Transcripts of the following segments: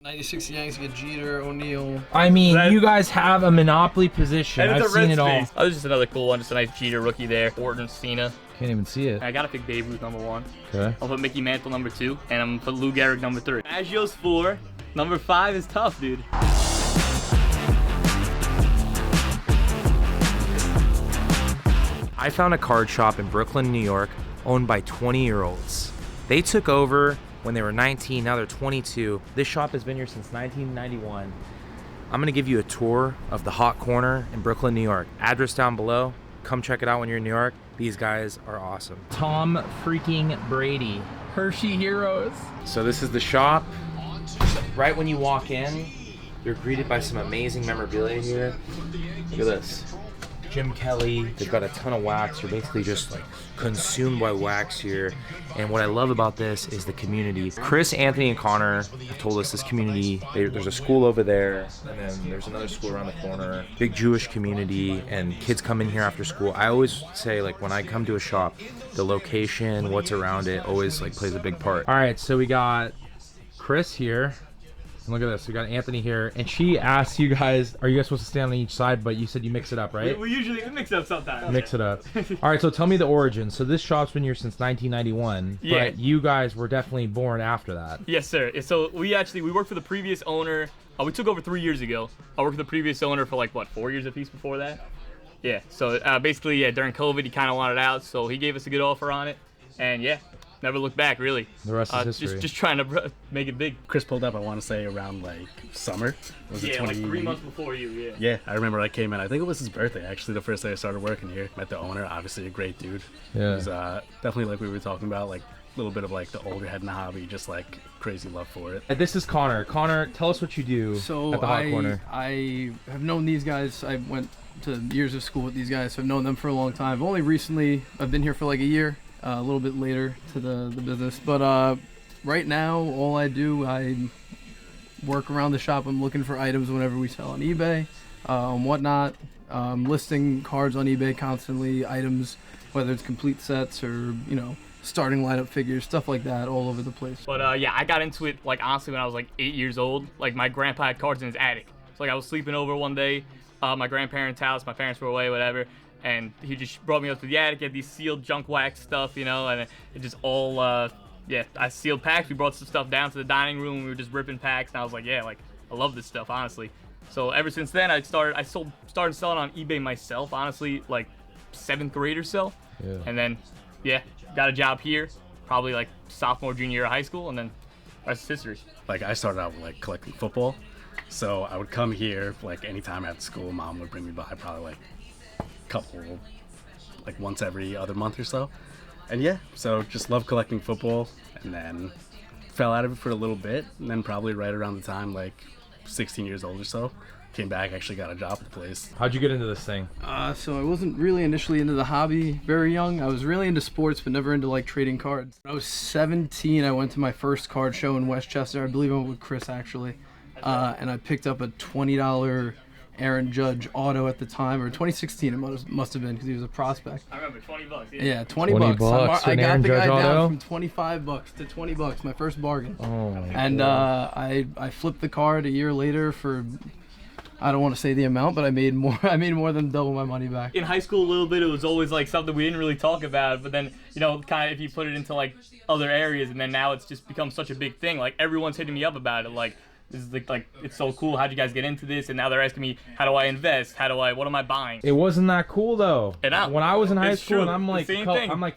96 Yankees get Jeter, O'Neal. I mean, you guys have a monopoly position. I've seen it all. Oh, this is just another cool one. Just a nice Jeter rookie there. Orton, Cena. Can't even see it. I gotta pick Babe Ruth #1. Okay. I'll put Mickey Mantle #2, and I'm gonna put Lou Gehrig #3. Maggio's 4. #5 is tough, dude. I found a card shop in Brooklyn, New York, owned by 20-year-olds. They took over when they were 19, now they're 22. This shop has been here since 1991. I'm gonna give you a tour of the Hot Corner in Brooklyn, New York. Address down below. Come check it out when you're in New York. These guys are awesome. Tom freaking Brady. Hershey Heroes. So this is the shop. Right when you walk in, you're greeted by some amazing memorabilia here. Look at this. Jim Kelly. They've got a ton of wax. You're basically just like consumed by wax here. And what I love about this is the community. Chris, Anthony, and Connor have told us this community, there's a school over there, and then there's another school around the corner. Big Jewish community, and kids come in here after school. I always say, like, when I come to a shop, the location, what's around it, always like plays a big part. All right, so we got Chris here. And look at this, we got Anthony here, and she asked you guys, are you guys supposed to stand on each side, but you said you mix it up, right? We usually mix it up sometimes. Mix it up. All right, so tell me the origin. So this shop's been here since 1991, yeah. But you guys were definitely born after that. Yes, sir. So we worked for the previous owner. We took over 3 years ago. I worked for the previous owner for like, what, 4 years apiece before that? Yeah, so basically, yeah, during COVID, he kind of wanted out, so he gave us a good offer on it, and yeah. Never looked back, really. The rest is history. Just trying to make it big. Chris pulled up, I want to say, around like summer. Was it 20... like 3 months before you, yeah. Yeah, I remember I came in. I think it was his birthday, actually, the first day I started working here. Met the owner, obviously a great dude. Yeah. He was definitely, like we were talking about, like a little bit of like the older head in the hobby, just like crazy love for it. This is Connor. Connor, tell us what you do at the Hot Corner. I have known these guys. I went to years of school with these guys, so I've known them for a long time. Only recently, I've been here for like a year. A little bit later to the business, but right now all I do, I work around the shop. I'm looking for items whenever we sell on eBay, whatnot, listing cards on eBay constantly, items, whether it's complete sets or, you know, starting lineup figures, stuff like that, all over the place. But yeah, I got into it, like, honestly, when I was like 8 years old. Like, my grandpa had cards in his attic. So like I was sleeping over one day, my grandparents' house, my parents were away, whatever, and he just brought me up to the attic, had these sealed junk wax stuff, you know, and it just all, yeah, I sealed packs. We brought some stuff down to the dining room, we were just ripping packs, and I was like, yeah, like, I love this stuff, honestly. So ever since then, I started selling on eBay myself, honestly, like 7th grade or so. Yeah. And then, yeah, got a job here, probably like sophomore, junior year of high school, and then rest is history. Like, I started out with like collecting football, so I would come here like anytime after school. Mom would bring me by, probably like couple, like once every other month or so. And yeah, so just love collecting football, and then fell out of it for a little bit, and then probably right around the time like 16 years old or so, came back, actually got a job at the place. How'd you get into this thing? So I wasn't really initially into the hobby very young. I was really into sports, but never into like trading cards. When I was 17, I went to my first card show in Westchester. I believe I went with Chris, actually. And I picked up a $20 Aaron Judge auto at the time, or 2016 it must have been, because he was a prospect. I remember, $20. Yeah, 20 bucks. I got the guy down from 25 bucks to 20 bucks, my first bargain. Oh my and I flipped the card a year later for, I don't want to say the amount, but I made more than double my money back. In high school a little bit, it was always like something we didn't really talk about, but then, you know, kind of if you put it into like other areas, and then now it's just become such a big thing. Like, everyone's hitting me up about it, like, this is like it's so cool. How'd you guys get into this? And now they're asking me, how do I invest? What am I buying? It wasn't that cool though. When I was in high school, true. And I'm like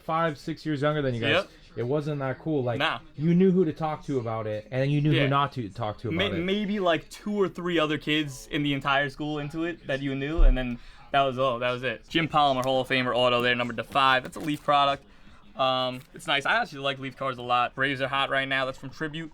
5-6 years younger than you guys. Yep. It wasn't that cool. Like, nah. You knew who to talk to about it, and then you knew who not to talk to about it. Maybe like 2 or 3 other kids in the entire school into it that you knew, and then that was all. That was it. Jim Palmer, Hall of Famer auto there, number /5. That's a Leaf product. It's nice. I actually like Leaf cards a lot. Braves are hot right now. That's from Tribute.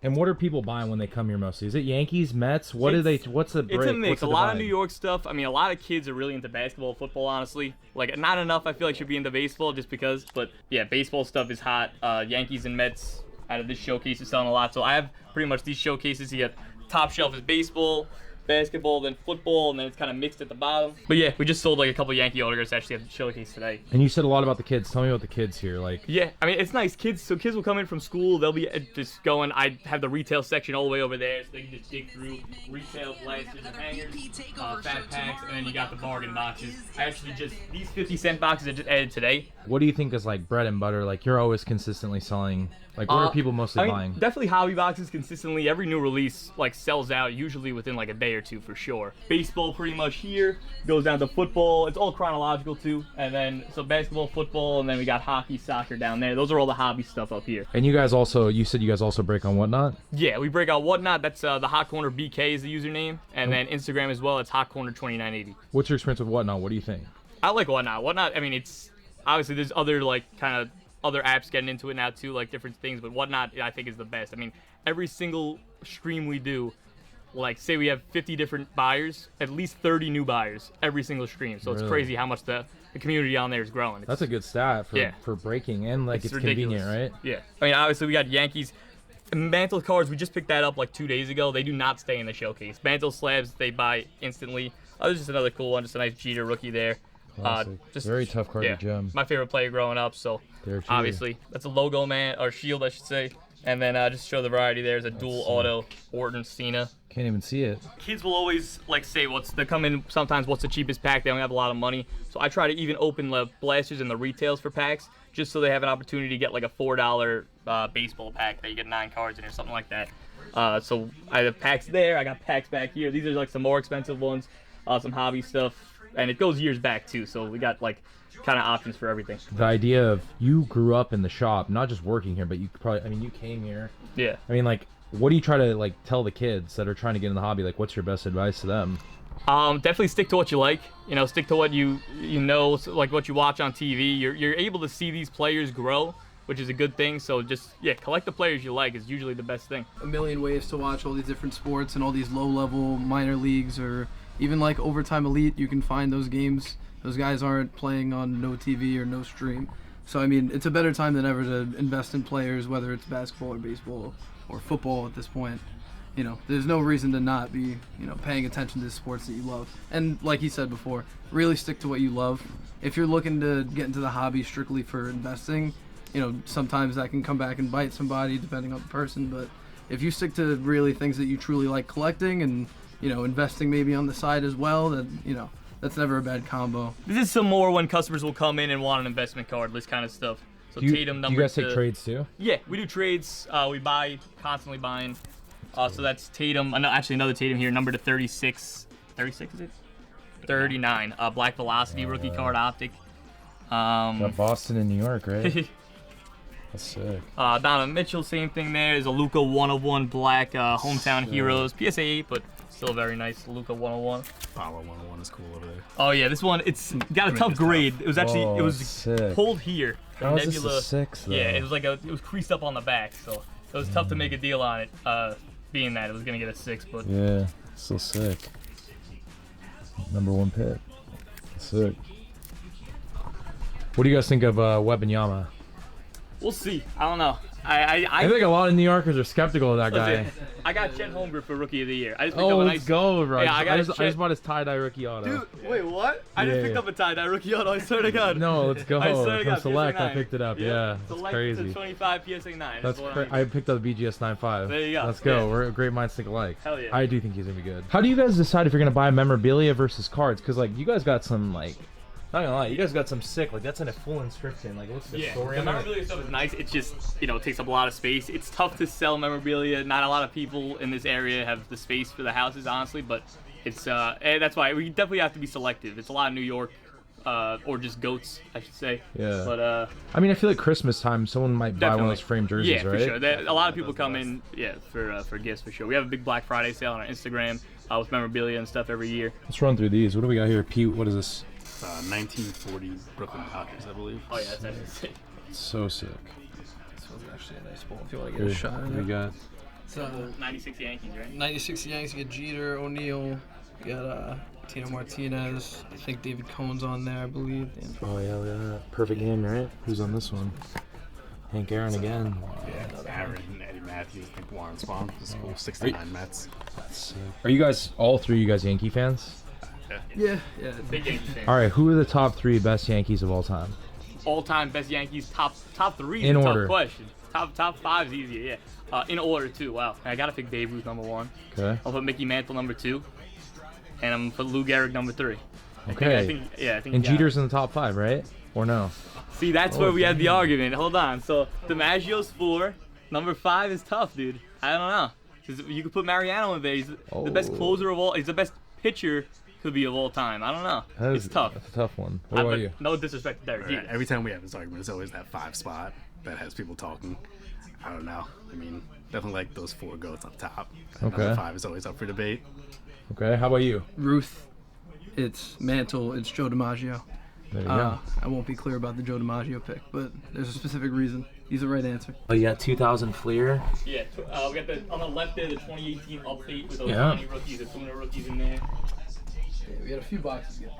And what are people buying when they come here mostly? Is it Yankees, Mets? What's the break? It's a mix. A lot of New York stuff. I mean, a lot of kids are really into basketball, football, honestly. Like, not enough, I feel like, should be into baseball just because. But, yeah, baseball stuff is hot. Yankees and Mets out of this showcase is selling a lot. So I have pretty much these showcases. You have top shelf is baseball. basketball, then football, and then it's kind of mixed at the bottom. But yeah, we just sold like a couple Yankee autographs actually at the showcase today. And you said a lot about the kids. Tell me about the kids here. Like, yeah, I mean, it's nice. Kids will come in from school. They'll be just going. I have the retail section all the way over there, so they can just dig through retail blasters and hangers, fat packs, and then you got the bargain boxes. I actually these 50-cent boxes I just added today. what do you think is like bread and butter? Like, you're always consistently selling. Like, what are people mostly buying? Definitely hobby boxes consistently. Every new release like sells out usually within like a day or two for sure. Baseball pretty much here, goes down to football. It's all chronological too. And then so basketball, football, and then we got hockey, soccer down there. Those are all the hobby stuff up here. And you said you guys also break on Whatnot? Yeah, we break out Whatnot. That's the Hot Corner BK is the username. And then Instagram as well, it's Hot Corner 2980. What's your experience with Whatnot? What do you think? I like Whatnot. Whatnot, I mean, it's obviously there's other like kind of other apps getting into it now too, like different things, but Whatnot I think is the best. I mean, every single stream we do, like say we have 50 different buyers, at least 30 new buyers every single stream. So it's crazy how much the community on there is growing. That's a good stat for breaking, and like it's ridiculous. Convenient, right? Yeah. I mean, obviously we got Yankees. Mantle cards, we just picked that up like 2 days ago. They do not stay in the showcase. Mantle slabs, they buy instantly. There's just another cool one, just a nice Jeter rookie there. Just very tough card to gem. My favorite player growing up, so obviously that's a logo man, or shield I should say. And then just show the variety. There's a dual auto Orton Cena. Can't even see it. Kids will always like say they come in sometimes what's the cheapest pack. They don't have a lot of money, so I try to even open the blasters and the retails for packs just so they have an opportunity to get like a $4 baseball pack that you get 9 cards in or something like that. So I have packs there. I got packs back here. These are like some more expensive ones, some hobby stuff. And it goes years back too, so we got like kind of options for everything. The idea of you grew up in the shop, not just working here, but you came here. Yeah. I mean, like, what do you try to like tell the kids that are trying to get in the hobby? Like, what's your best advice to them? Definitely stick to what you like. You know, stick to what you know, so like what you watch on TV. You're able to see these players grow, which is a good thing. So just collect the players you like is usually the best thing. A million ways to watch all these different sports and all these low-level minor leagues or even like overtime elite. You can find those games. Those guys aren't playing on no TV or no stream. So I mean, it's a better time than ever to invest in players, whether it's basketball or baseball or football at this point. You know, there's no reason to not be, paying attention to the sports that you love. And like he said before, really stick to what you love. If you're looking to get into the hobby strictly for investing, sometimes that can come back and bite somebody depending on the person. But if you stick to really things that you truly like collecting and investing maybe on the side as well, then, that's never a bad combo. This is some more when customers will come in and want an investment card, this kind of stuff. So Tatum number. Do you guys take trades too? Yeah, we do trades. We buy, constantly buying. So that's Tatum. Actually, another Tatum here, number to 36. 36 is it? 39. Black Velocity rookie card optic. Got Boston and New York, right? That's sick. Donovan Mitchell, same thing there. There's a Luka 101 black hometown heroes. PSA 8, but still very nice. Luka 101. Apollo 101 is cool over there. Oh yeah, this one it's got a tough grade. It was actually it was sick. pulled here. How is Nebula. this a 6 though? Yeah, it was like it was creased up on the back, so it was tough to make a deal on it. Being that it was gonna get a 6, but yeah, still sick. #1 pick. Sick. What do you guys think of Wembanyama? we'll see. I don't know. I think a lot of New Yorkers are skeptical of that guy. I got Chet Holmgren for Rookie of the Year. I just picked up a let's go, bro. Yeah, I just bought his tie-dye rookie auto. Dude, wait, what? I just picked up a tie-dye rookie auto. I swear to God. No, let's go. I swear to From God, Select, PSA I 9. picked it up. Yeah, that's Select crazy. to 25 PSA 9. That's crazy. I picked up the BGS 9.5. There you go. Let's go. Yeah. We're great minds think alike. Hell yeah. I do think he's gonna be good. How do you guys decide if you're gonna buy memorabilia versus cards? Because like you guys got some like. Not gonna lie, you guys got some sick, like that's in a full inscription. Like, what's the story the on it? memorabilia stuff is nice. It's just, it takes up a lot of space. It's tough to sell memorabilia. Not a lot of people in this area have the space for the houses, honestly, but it's, that's why we definitely have to be selective. It's a lot of New York, or just goats, I should say. Yeah. But, I mean, I feel like Christmas time, someone might buy one of those framed jerseys, right? Yeah, for sure. A lot of people come in, for gifts, for sure. We have a big Black Friday sale on our Instagram with memorabilia and stuff every year. Let's run through these. What do we got here? Pete, what is this? 1940 Brooklyn Dodgers, I believe. Oh, yeah, that's actually sick. It's so sick. This one's actually a nice ball if you want to get a shot at What do we it. got? It's 96 Yankees, right? 96 Yankees. You get Jeter, O'Neal. You got Tino Martinez. I think David Cohn's on there, I believe. Oh, yeah, look at that. Perfect game, right? Who's on this one? Hank Aaron again. Yeah, Aaron, Eddie Matthews, I think Warren Spawn, the school 69 Mets. Are you guys all three? You guys Yankee fans? Yeah. Big Yankee fan. All right. Who are the top three best Yankees of all time? All-time best Yankees, top three. In is a order. Tough question. Top five is easier. Yeah. In order too. Wow. I gotta pick Babe Ruth number 1. Okay. I'll put Mickey Mantle number 2, and I'm gonna put Lou Gehrig number 3. Okay. I think And you got it. Jeter's in the top 5, right? Or no? See, that's where we had the argument. Hold on. So DiMaggio's 4. Number 5 is tough, dude. I don't know. 'Cause you could put Mariano in there. He's the best closer of all. He's the best pitcher could be of all time. I don't know. It's tough. That's a tough one. What about you? No disrespect to Derek Right, Jeter. every time we have this argument, it's always that 5 spot that has people talking. I don't know. I mean, definitely like those 4 goats up top. Okay. Number 5 is always up for debate. Okay. How about you? Ruth, it's Mantle, it's Joe DiMaggio. There you go. I won't be clear about the Joe DiMaggio pick, but there's a specific reason. He's the right answer. Oh, you got 2000 Fleer. Yeah, we got on the left there the 2018 update with those Yeah. 20 rookies, the Puna rookies in there. Yeah, we had a few boxes to get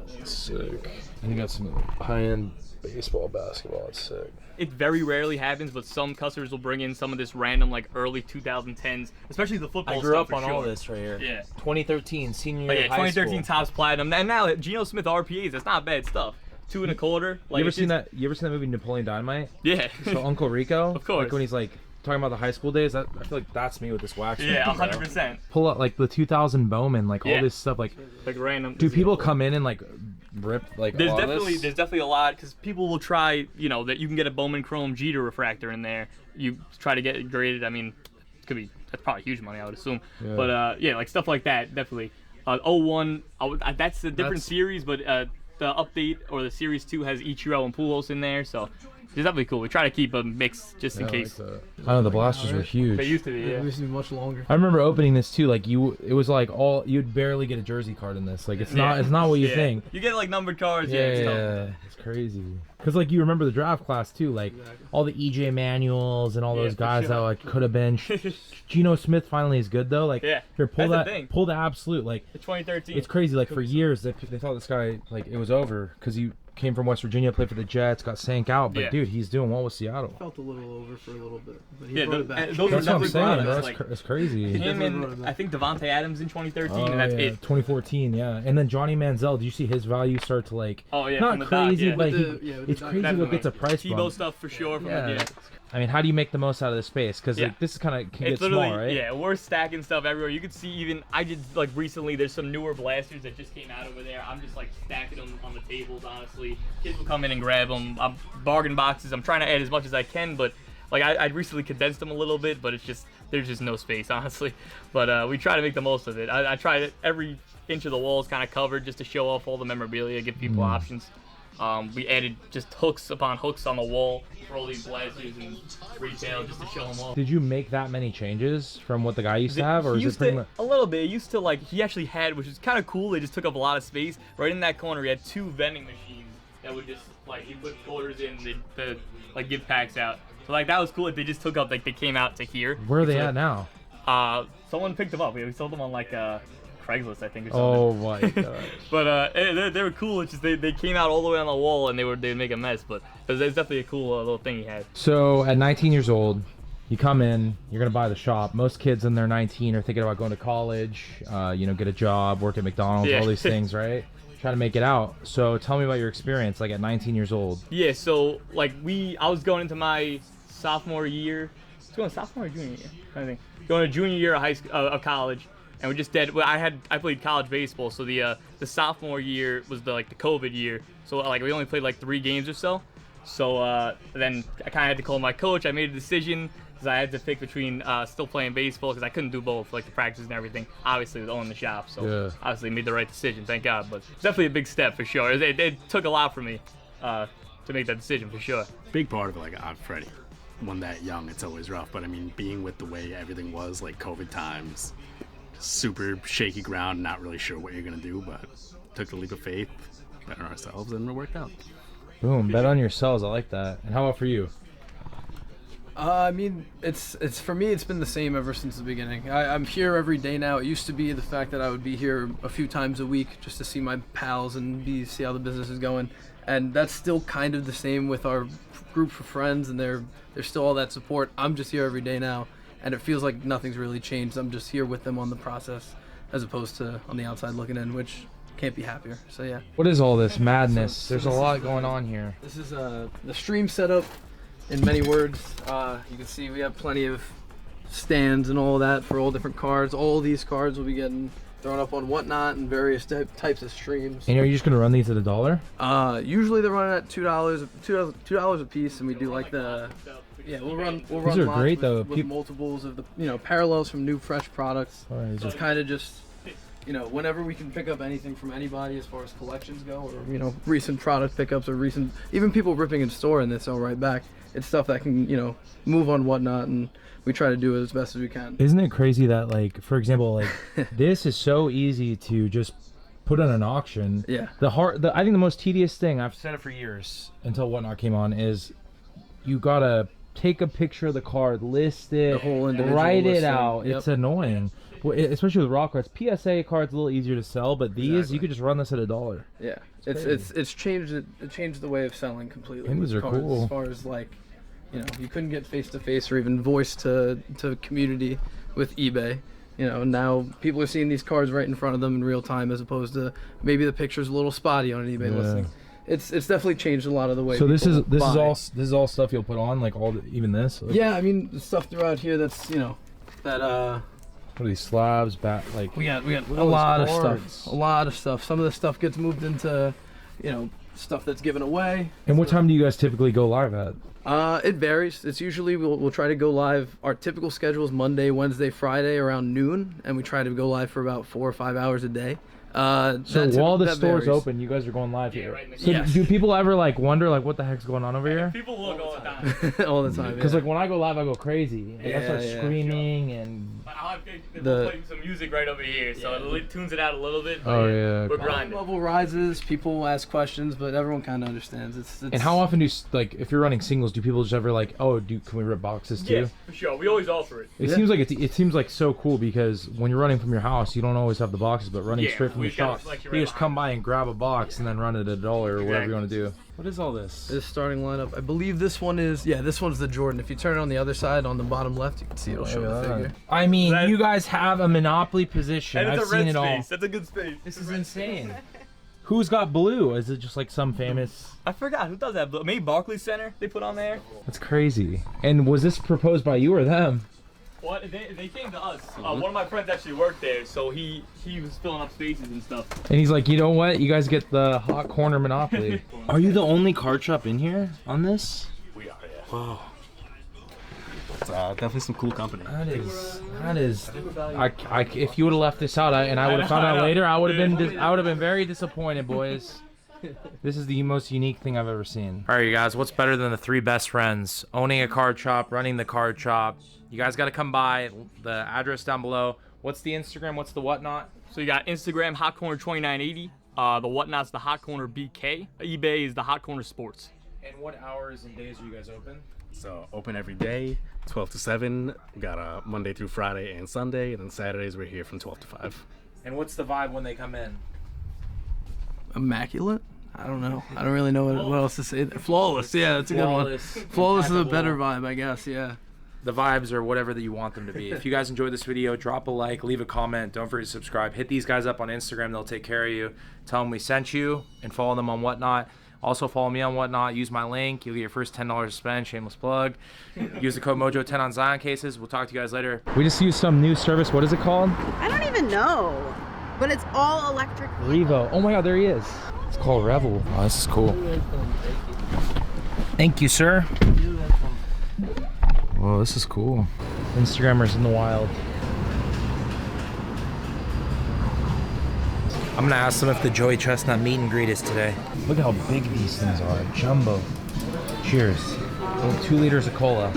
through. Sick. And you got some high-end baseball, basketball. It's sick. It very rarely happens, but some customers will bring in some of this random like early 2010s, especially the football I grew stuff up on for all sure. this right here. Yeah. 2013, senior Oh, year yeah, of high 2013 school. Topps Platinum, and now Geno Smith RPAs. That's not bad stuff. 2 1/4. Like, You ever it's seen just- that? You ever seen that movie Napoleon Dynamite? Yeah. So Uncle Rico, Of course. like when he's like talking about the high school days. I feel like that's me with this wax. Yeah, painting, bro. 100%. Pull out like the 2000 Bowman, like Yeah. all this stuff. Like, Like random. do people come in and like rip like? There's all definitely this? there's definitely a lot because people will try, that you can get a Bowman Chrome Jeter refractor in there. You try to get it graded. I mean, that's probably huge money, I would assume. Yeah. But yeah, like stuff like that, definitely. 01, that's a different That's- series, but the update or the series 2 has Ichiro and Pujols in there, so it's definitely cool. We try to keep a mix just in Yeah, I case. like that. I know the blasters were huge. They used to be, Yeah, yeah. it used to be much longer. I remember opening this too. Like it was like you'd barely get a jersey card in this. Like it's not what you Yeah. think. You get like numbered cards, Yeah, it's tough. yeah, it's crazy. Cause like you remember the draft class too, like all the EJ Manuels and all Yeah, those for guys sure. that like could have been. Geno Smith finally is good though. Like Yeah, here, pull that's the that, thing. pull the absolute. Like The 2013. it's crazy. Like for years they thought this guy like it was over because he came from West Virginia, played for the Jets, got sank out. But Yeah. dude, he's doing well with Seattle. Felt a little over for a little bit, but he Yeah, brought it back. those were That's what I'm definitely saying. products, Bro. like, It's crazy. him definitely brought it and back. I think Devontae Adams in 2013, Oh, and that's yeah, it. 2014, yeah. And then Johnny Manziel, did you see his value start to like? Oh, yeah, not from the doc, crazy, yeah. but With the- yeah, with the it's doc, crazy what definitely. gets a price Tebow bump. stuff for sure. From Yeah. yeah. I mean, how do you make the most out of this space? Because Yeah. like this is kind of can It's get literally, small, right? yeah, we're stacking stuff everywhere. You could see even, I did, like, recently, there's some newer blasters that just came out over there. I'm just, like, stacking them on the tables, honestly. Kids will come in and grab them. I'm bargain boxes. I'm trying to add as much as I can, but, like, I recently condensed them a little bit, but it's just, there's just no space, honestly. But we try to make the most of it. I try to, every inch of the wall is kind of covered just to show off all the memorabilia, give people options. We added just hooks upon hooks on the wall for all these blasters and retail just to show them off. Did you make that many changes from what the guy used to have, or He is used it pretty to- much? a little bit. He used to like he actually had, which is kind of cool. They just took up a lot of space. Right in that corner, he had 2 vending machines that would just like you put quarters in, they'd like give packs out. So like that was cool. They just took up like they came out to here. Where are they So, at now? Someone picked them up. We sold them on like Craigslist, I think, or something. Oh my god. But they were cool. It's just they came out all the way on the wall and they'd make a mess. But it was definitely a cool little thing he had. So at 19 years old, you come in, you're gonna buy the shop. Most kids in their 19 are thinking about going to college, get a job, work at McDonald's, Yeah. all these things, right? Try to make it out. So tell me about your experience, like at 19 years old. Yeah, so like I was going into my sophomore year. I was going sophomore or junior year, kind of thing. Going to junior year of high school, of college, and we just did. Well, I played college baseball, so the sophomore year was the COVID year. So like we only played like 3 games or so. So then I kind of had to call my coach. I made a decision because I had to pick between still playing baseball because I couldn't do both, like the practice and everything. Obviously with owning the shop, so Yeah. obviously made the right decision, thank God. But it's definitely a big step for sure. It took a lot for me to make that decision for sure. Big part of it, like Aunt Freddie. When that young, it's always rough. But I mean, being with the way everything was, like COVID times, super shaky ground, not really sure what you're gonna do, but took the leap of faith, bet on ourselves, and it worked out. Boom, bet on yourselves. I like that. And how about for you? I mean, it's for me. It's been the same ever since the beginning. I'm here every day now. It used to be the fact that I would be here a few times a week just to see my pals and see how the business is going, and that's still kind of the same with our group of friends. And there's still all that support. I'm just here every day now, and it feels like nothing's really changed. I'm just here with them on the process as opposed to on the outside looking in, which can't be happier. So yeah. What is all this madness? There's a lot going on here. This is the stream setup in many words. You can see we have plenty of stands and all that for all different cards. All these cards will be getting thrown up on Whatnot and various types of streams. And are you just gonna run these at $1? Usually they're running at $2 a piece, and we do like the we'll run These are lots great, with, though. with multiples of the parallels from new fresh products. Right, So it's kind of just whenever we can pick up anything from anybody as far as collections go, or recent product pickups, or recent even people ripping in store and they sell right back. It's stuff that can move on Whatnot, and we try to do it as best as we can. Isn't it crazy that, like, for example, like this is so easy to just put on an auction. Yeah. I think the most tedious thing, I've said it for years until Whatnot came on, is you gotta take a picture of the card, list it, The whole individual write it listing. out. Yep. It's annoying. Well, especially with raw cards. PSA cards a little easier to sell, but these Exactly. you could just run this at $1. Yeah, it's changed the way of selling completely. And these with are cards, cool. As far as like, you couldn't get face to face or even voice to community with eBay. Now people are seeing these cards right in front of them in real time, as opposed to maybe the picture's a little spotty on an eBay listing. It's definitely changed a lot of the way. So this is buy. all stuff you'll put on, like even this. Like, Yeah, I mean the stuff throughout here that's that. What are these slabs? We got a all lot of these stuff. cards. A lot of stuff. Some of the stuff gets moved into, stuff that's given away. And what time do you guys typically go live at? It varies. It's usually we'll try to go live. Our typical schedule is Monday, Wednesday, Friday around noon, and we try to go live for about 4 or 5 hours a day. So while the that store's varies. open, you guys are going live here. right in the- So Yes. do people ever wonder what the heck's going on over here? People look all the time. all the time. Because yeah. when I go live, I go crazy. I start Yeah. screaming and. I'll have The- play some music right over here, so it tunes it out a little bit. But Oh, yeah. we're Volume grinding. level rises. People ask questions, but everyone kind of understands. It's And how often do if you're running singles, do people just ever can we rip boxes too? Yeah, for sure. We always offer it. It Yeah. seems like it seems like so cool because when you're running from your house, you don't always have the boxes, but running Yeah, straight from we the got a shop, selection you right just come by and grab a box and then run it at $1 or whatever Exactly. you want to do. What is all this? This starting lineup, I believe this one is this one's the Jordan. If you turn it on the other side, on the bottom left, you can see it'll show the figure. I mean, That- you guys have a monopoly position. And I've it's a red seen it all. space. That's a good space. This is insane. Who's got blue? Is it just like some famous? I forgot who does that. Maybe Barclays Center they put on there. That's crazy. And was this proposed by you or them? What? They came to us. One of my friends actually worked there, so he was filling up spaces and stuff. And he's like, you know what? You guys get the hot corner monopoly. Are you the only card shop in here on this? We are, yeah. Wow. It's definitely some cool company. That is. If you would have left this out, and I would have found out later, I would have been very disappointed, boys. This is the most unique thing I've ever seen. All right, you guys, what's better than the 3 best friends? Owning a card shop, running the card shop. You guys got to come by. The address down below. What's the Instagram? What's the Whatnot? So you got Instagram Hot Corner 2980. The Whatnot's the Hot Corner BK. eBay is the Hot Corner Sports. And what hours and days are you guys open? So open every day, 12 to 7. We got a Monday through Friday and Sunday, and then Saturdays we're here from 12 to 5. And what's the vibe when they come in? Immaculate? I don't know. I don't really know what else to say. Flawless. Yeah, that's a good one. Flawless is a better vibe, I guess. Yeah. The vibes are whatever that you want them to be. If you guys enjoyed this video, drop a like, leave a comment. Don't forget to subscribe. Hit these guys up on Instagram. They'll take care of you. Tell them we sent you and follow them on Whatnot. Also follow me on Whatnot. Use my link. You'll get your first $10 to spend. Shameless plug. Use the code Mojo10 on Zion cases. We'll talk to you guys later. We just used some new service. What is it called? I don't even know, but it's all electric. Revo. Oh my God, there he is. It's called Revel. Oh, this is cool. Thank you, sir. Whoa, this is cool. Instagrammers in the wild. I'm gonna ask them if the Joey Chestnut meet and greet is today. Look how big these things are. Jumbo. Cheers. Oh, 2 liters of cola.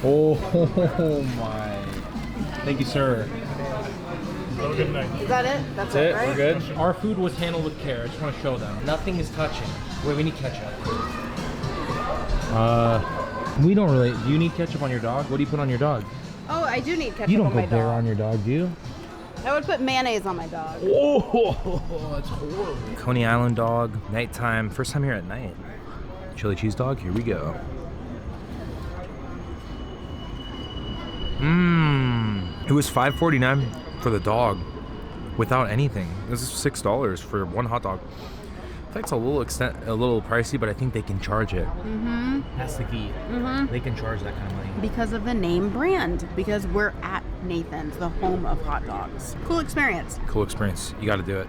Oh my. Thank you, sir. Is that it? That's That's it? right? We're good? Our food was handled with care. I just want to show them. Nothing is touching. Wait, we need ketchup. We don't really. Do you need ketchup on your dog? What do you put on your dog? Oh, I do need ketchup You don't on go my bare dog. on your dog, do you? I would put mayonnaise on my dog. Oh, that's horrible. Coney Island dog, nighttime. First time here at night. Chili cheese dog, here we go. It was $5.49 for the dog without anything. This is $6 for one hot dog. I think it's a little pricey, but I think they can charge it. That's the key. They can charge that kind of money. Because of the name brand. Because we're at Nathan's, the home of hot dogs. Cool experience. Cool experience. You got to do it.